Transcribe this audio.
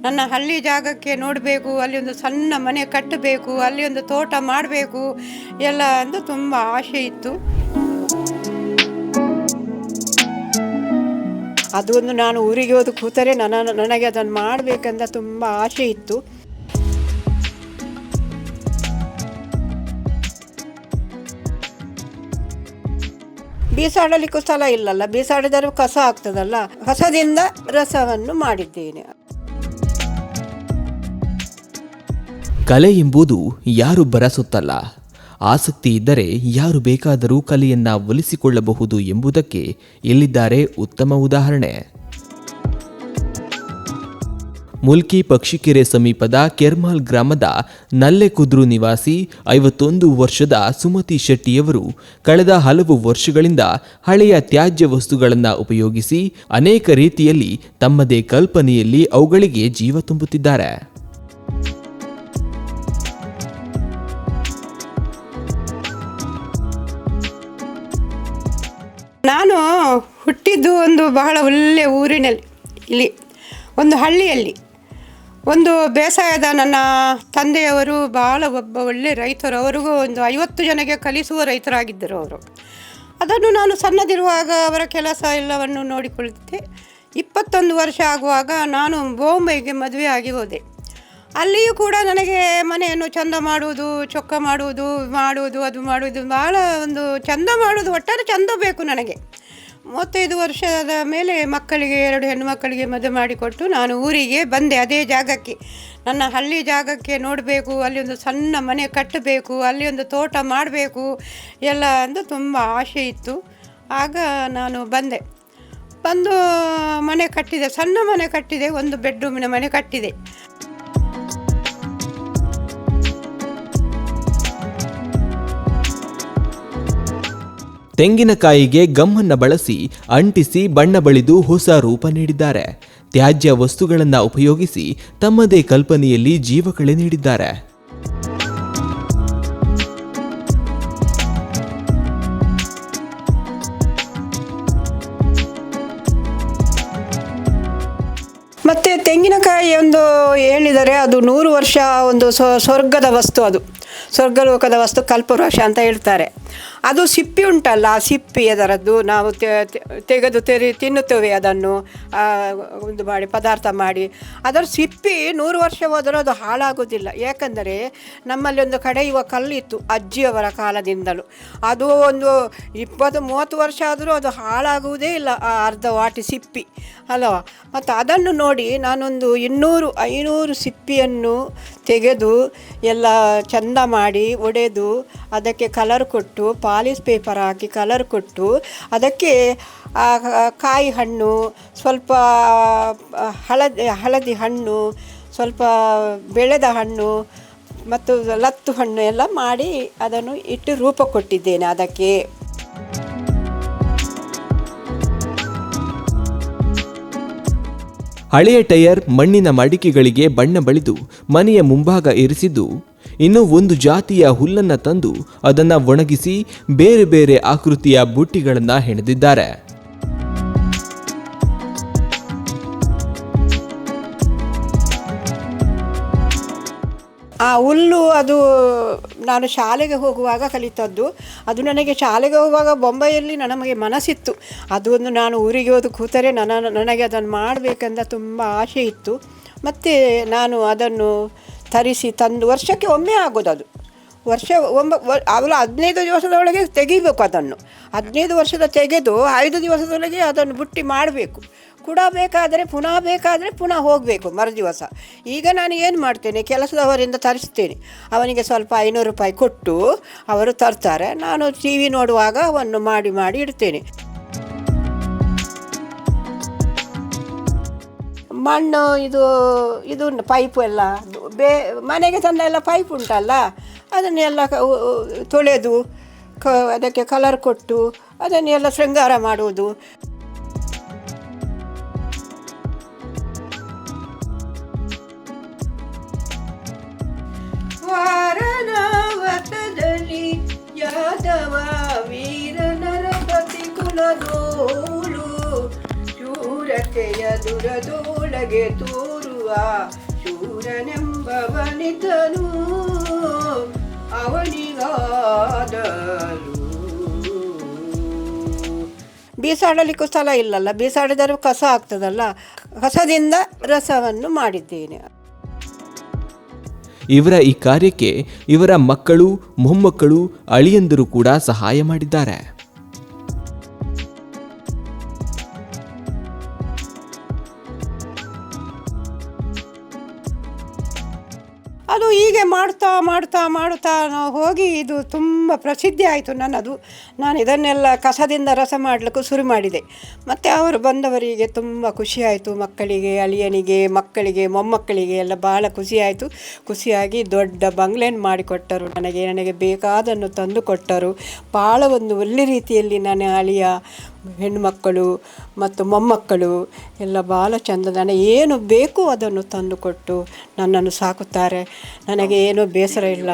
ನನ್ನ ಹಳ್ಳಿ ಜಾಗಕ್ಕೆ ನೋಡಬೇಕು, ಅಲ್ಲಿ ಒಂದು ಸಣ್ಣ ಮನೆ ಕಟ್ಟಬೇಕು, ಅಲ್ಲಿ ಒಂದು ತೋಟ ಮಾಡಬೇಕು ಎಲ್ಲ ಎಂದು ತುಂಬ ಆಸೆ ಇತ್ತು. ಅದು ಒಂದು ನಾನು ಊರಿಗೆ ಹೋದ ಕೂತರೆ ನನಗೆ ಅದನ್ನು ಮಾಡಬೇಕಂತ ತುಂಬ ಆಸೆ ಇತ್ತು. ಬೀಸಾಡಲಿಕ್ಕೂ ಸ್ಥಳ ಇಲ್ಲಲ್ಲ, ಬೀಸಾಡಿದರೂ ಕಸ ಆಗ್ತದಲ್ಲ, ಕಸದಿಂದ ರಸವನ್ನು ಮಾಡಿದ್ದೇನೆ. ಕಲೆ ಎಂಬುದು ಯಾರು ಬರಸುತ್ತಲ್ಲ, ಆಸಕ್ತಿ ಇದ್ದರೆ ಯಾರು ಬೇಕಾದರೂ ಕಲೆಯನ್ನ ಒಲಿಸಿಕೊಳ್ಳಬಹುದು ಎಂಬುದಕ್ಕೆ ಇಲ್ಲಿದ್ದಾರೆ ಉತ್ತಮ ಉದಾಹರಣೆ. ಮುಲ್ಕಿ ಪಕ್ಷಿಕೆರೆ ಸಮೀಪದ ಕೆರ್ಮಾಲ್ ಗ್ರಾಮದ ನಲ್ಲೆಕುದ್ರು ನಿವಾಸಿ 51 ವರ್ಷದ ಸುಮತಿ ಶೆಟ್ಟಿಯವರು ಕಳೆದ ಹಲವು ವರ್ಷಗಳಿಂದ ಹಳೆಯ ತ್ಯಾಜ್ಯ ವಸ್ತುಗಳನ್ನು ಉಪಯೋಗಿಸಿ ಅನೇಕ ರೀತಿಯಲ್ಲಿ ತಮ್ಮದೇ ಕಲ್ಪನೆಯಲ್ಲಿ ಅವುಗಳಿಗೆ ಜೀವ ತುಂಬುತ್ತಿದ್ದಾರೆ. ನಾನು ಹುಟ್ಟಿದ್ದು ಒಂದು ಬಹಳ ಒಳ್ಳೆಯ ಊರಿನಲ್ಲಿ, ಇಲ್ಲಿ ಒಂದು ಹಳ್ಳಿಯಲ್ಲಿ. ಒಂದು ಬೇಸಾಯದ ನನ್ನ ತಂದೆಯವರು ಬಹಳ ಒಬ್ಬ ಒಳ್ಳೆಯ ರೈತರು. ಅವರಿಗೂ ಒಂದು 50 ಜನಕ್ಕೆ ಕಲಿಸುವ ರೈತರಾಗಿದ್ದರು ಅವರು. ಅದನ್ನು ನಾನು ಸಣ್ಣದಿರುವಾಗ ಅವರ ಕೆಲಸ ಎಲ್ಲವನ್ನು ನೋಡಿಕೊಳ್ಳುತ್ತಿದ್ದೆ. 21 ವರ್ಷ ಆಗುವಾಗ ನಾನು ಬಾಂಬೆಗೆ ಮದುವೆ ಆಗಿ ಹೋದೆ. ಅಲ್ಲಿಯೂ ಕೂಡ ನನಗೆ ಮನೆಯನ್ನು ಚೆಂದ ಮಾಡುವುದು, ಚೊಕ್ಕ ಮಾಡುವುದು ಅದು ಮಾಡುವುದು, ಭಾಳ ಒಂದು ಚೆಂದ ಮಾಡುವುದು, ಒಟ್ಟಾರೆ ಚೆಂದ ಬೇಕು ನನಗೆ. 35 ವರ್ಷದ ಮೇಲೆ ಮಕ್ಕಳಿಗೆ 2 ಹೆಣ್ಣು ಮಕ್ಕಳಿಗೆ ಮದುವೆ ಮಾಡಿಕೊಟ್ಟು ನಾನು ಊರಿಗೆ ಬಂದೆ. ಅದೇ ಜಾಗಕ್ಕೆ, ನನ್ನ ಹಳ್ಳಿ ಜಾಗಕ್ಕೆ ನೋಡಬೇಕು, ಅಲ್ಲಿ ಒಂದು ಸಣ್ಣ ಮನೆ ಕಟ್ಟಬೇಕು, ಅಲ್ಲಿ ಒಂದು ತೋಟ ಮಾಡಬೇಕು ಎಲ್ಲ ಎಂದು ತುಂಬ ಆಸೆ ಇತ್ತು. ಆಗ ನಾನು ಬಂದು ಮನೆ ಕಟ್ಟಿದೆ, ಸಣ್ಣ ಮನೆ ಕಟ್ಟಿದೆ, 1 ಬೆಡ್ರೂಮಿನ ಮನೆ ಕಟ್ಟಿದೆ. ತೆಂಗಿನಕಾಯಿಗೆ ಗಮ್ಮನ್ನು ಬಳಸಿ ಅಂಟಿಸಿ ಬಣ್ಣ ಬಳಿದು ಹೊಸ ರೂಪ ನೀಡಿದ್ದಾರೆ. ತ್ಯಾಜ್ಯ ವಸ್ತುಗಳನ್ನು ಉಪಯೋಗಿಸಿ ತಮ್ಮದೇ ಕಲ್ಪನೆಯಲ್ಲಿ ಜೀವಕಳೆ ನೀಡಿದ್ದಾರೆ. ಮತ್ತು ತೆಂಗಿನಕಾಯಿ ಒಂದು ಹೇಳಿದರೆ ಅದು 100 ವರ್ಷ ಒಂದು ಸ್ವರ್ಗದ ವಸ್ತು, ಅದು ಸ್ವರ್ಗಲೋಕದ ವಸ್ತು, ಕಲ್ಪವೃಕ್ಷ ಅಂತ ಹೇಳ್ತಾರೆ. ಅದು ಸಿಪ್ಪಿ ಉಂಟಲ್ಲ, ಆ ಸಿಪ್ಪಿ ಅದರದ್ದು ನಾವು ತೆಗೆದು ತಿನ್ನುತ್ತೇವೆ. ಅದನ್ನು ಒಂದು ಮಾಡಿ ಪದಾರ್ಥ ಮಾಡಿ, ಅದರ ಸಿಪ್ಪಿ 100 ವರ್ಷ ಹೋದರೂ ಅದು ಹಾಳಾಗೋದಿಲ್ಲ. ಯಾಕಂದರೆ ನಮ್ಮಲ್ಲಿ ಒಂದು ಕಡೆಯುವ ಕಲ್ಲಿತ್ತು ಅಜ್ಜಿಯವರ ಕಾಲದಿಂದಲೂ. ಅದು ಒಂದು 20-30 ವರ್ಷ ಆದರೂ ಅದು ಹಾಳಾಗುವುದೇ ಇಲ್ಲ, ಆ ಅರ್ಧ ವಾಟಿ ಸಿಪ್ಪಿ ಅಲ್ಲವಾ. ಮತ್ತು ಅದನ್ನು ನೋಡಿ ನಾನೊಂದು 200-500 ಸಿಪ್ಪಿಯನ್ನು ತೆಗೆದು ಎಲ್ಲ ಚೆಂದ ಮಾಡಿ ಒಡೆದು ಅದಕ್ಕೆ ಕಲರ್ ಕೊಟ್ಟು, ಪಾಲಿಶ್ ಪೇಪರ್ ಹಾಕಿ ಕಲರ್ ಕೊಟ್ಟು, ಅದಕ್ಕೆ ಕಾಯಿ ಹಣ್ಣು, ಸ್ವಲ್ಪ ಹಳದಿ ಹಣ್ಣು, ಸ್ವಲ್ಪ ಬೆಳೆದ ಹಣ್ಣು ಮತ್ತು ಲತ್ತು ಹಣ್ಣು ಎಲ್ಲ ಮಾಡಿ ಅದನ್ನು ಇಟ್ಟು ರೂಪ ಕೊಟ್ಟಿದ್ದೇನೆ ಅದಕ್ಕೆ. ಹಳೆಯ ಟೈರ್, ಮಣ್ಣಿನ ಮಡಿಕೆಗಳಿಗೆ ಬಣ್ಣ ಬಳಿದು ಮನೆಯ ಮುಂಭಾಗ ಇರಿಸಿದ್ದು, ಇನ್ನು ಒಂದು ಜಾತಿಯ ಹುಲ್ಲನ್ನು ತಂದು ಅದನ್ನು ಒಣಗಿಸಿ ಬೇರೆ ಬೇರೆ ಆಕೃತಿಯ ಬುಟ್ಟಿಗಳನ್ನು ಹೆಣೆದಿದ್ದಾರೆ. ಆ ಹುಲ್ಲು ಅದು ನಾನು ಶಾಲೆಗೆ ಹೋಗುವಾಗ ಕಲಿತದ್ದು. ಅದು ನನಗೆ ಶಾಲೆಗೆ ಹೋಗುವಾಗ ಬೊಂಬೈಯಲ್ಲಿ ನಮಗೆ ಮನಸ್ಸಿತ್ತು. ಅದು ಒಂದು ನಾನು ಊರಿಗೆ ಹೋದ ಕೂತರೆ ನನಗೆ ಅದನ್ನು ಮಾಡಬೇಕಂತ ತುಂಬ ಆಸೆ ಇತ್ತು. ಮತ್ತು ನಾನು ಅದನ್ನು ತರಿಸಿ ತಂದು ವರ್ಷಕ್ಕೆ ಒಮ್ಮೆ ಆಗೋದು. ಅದು ಅವಳು 15 ದಿವಸದೊಳಗೆ ತೆಗಿಬೇಕು ಅದನ್ನು. 15 ವರ್ಷದ ತೆಗೆದು 5 ದಿವಸದೊಳಗೆ ಅದನ್ನು ಬುಟ್ಟಿ ಮಾಡಬೇಕು. ಬೇಕಾದರೆ ಪುನಃ ಹೋಗಬೇಕು ಮರುದಿವಸ. ಈಗ ನಾನು ಏನು ಮಾಡ್ತೇನೆ, ಕೆಲಸದವರಿಂದ ತರಿಸ್ತೇನೆ. ಅವನಿಗೆ ಸ್ವಲ್ಪ 500 ರೂಪಾಯಿ ಕೊಟ್ಟು ಅವರು ತರ್ತಾರೆ. ನಾನು TV ನೋಡುವಾಗ ಅವನ್ನು ಮಾಡಿ ಇಡ್ತೇನೆ. ಮಣ್ಣು ಇದು ಪೈಪು ಎಲ್ಲ ಮನೆಗೆ ತಂದ ಎಲ್ಲ ಪೈಪ್ ಉಂಟಲ್ಲ, ಅದನ್ನೆಲ್ಲ ತೊಳೆದು ಅದಕ್ಕೆ ಕಲರ್ ಕೊಟ್ಟು ಅದನ್ನೆಲ್ಲ ಶೃಂಗಾರ ಮಾಡುವುದು. ವಾರಣಾವತದಲ್ಲಿ ಯಾದವ ವೀರ ನರಪತಿ ಕುಲದೋಳು ಶೂರತೆಯ ದುರದೋಳಗೆ ತೋರುವ ಶೂರನೆಂಬವನಿದ್ದನು ಅವನಿಗಾದಲು. ಬೀಸಾಡಲಿಕ್ಕೂ ಸ್ಥಳ ಇಲ್ಲಲ್ಲ, ಬೀಸಾಡಿದರೂ ಕಸ ಆಗ್ತದಲ್ಲ, ಕಸದಿಂದ ರಸವನ್ನು ಮಾಡಿದ್ದೇನೆ. ಇವರ ಈ ಕಾರ್ಯಕ್ಕೆ ಇವರ ಮಕ್ಕಳು, ಮೊಮ್ಮಕ್ಕಳು, ಅಳಿಯಂದಿರು ಕೂಡ ಸಹಾಯ ಮಾಡಿದ್ದಾರೆ. ಅದು ಹೀಗೆ ಮಾಡ್ತಾ ಮಾಡ್ತಾ ಮಾಡ್ತಾ ನಾವು ಹೋಗಿ ಇದು ತುಂಬ ಪ್ರಸಿದ್ಧಿ ಆಯಿತು ನನ್ನದು. ನಾನು ಇದನ್ನೆಲ್ಲ ಕಸದಿಂದ ರಸ ಮಾಡಲಿಕ್ಕೂ ಶುರು ಮಾಡಿದೆ. ಮತ್ತು ಅವರು ಬಂದವರಿಗೆ ತುಂಬ ಖುಷಿಯಾಯಿತು, ಮಕ್ಕಳಿಗೆ, ಅಳಿಯನಿಗೆ, ಮಕ್ಕಳಿಗೆ, ಮೊಮ್ಮಕ್ಕಳಿಗೆ ಎಲ್ಲ ಭಾಳ ಖುಷಿಯಾಯಿತು. ಖುಷಿಯಾಗಿ ದೊಡ್ಡ ಬಂಗ್ಲೆಯನ್ನು ಮಾಡಿಕೊಟ್ಟರು ನನಗೆ ಬೇಕಾದನ್ನು ತಂದು ಕೊಟ್ಟರು. ಭಾಳ ಒಂದು ಒಳ್ಳೆ ರೀತಿಯಲ್ಲಿ ನನ್ನ ಅಳಿಯ, ಹೆಣ್ಣುಮಕ್ಕಳು ಮತ್ತು ಮೊಮ್ಮಕ್ಕಳು ಎಲ್ಲ ಭಾಳ ಚೆಂದ ನನಗೆ ಏನು ಬೇಕು ಅದನ್ನು ತಂದುಕೊಟ್ಟು ನನ್ನನ್ನು ಸಾಕುತ್ತಾರೆ. ನನಗೆ ಏನೂ ಬೇಸರ ಇಲ್ಲ.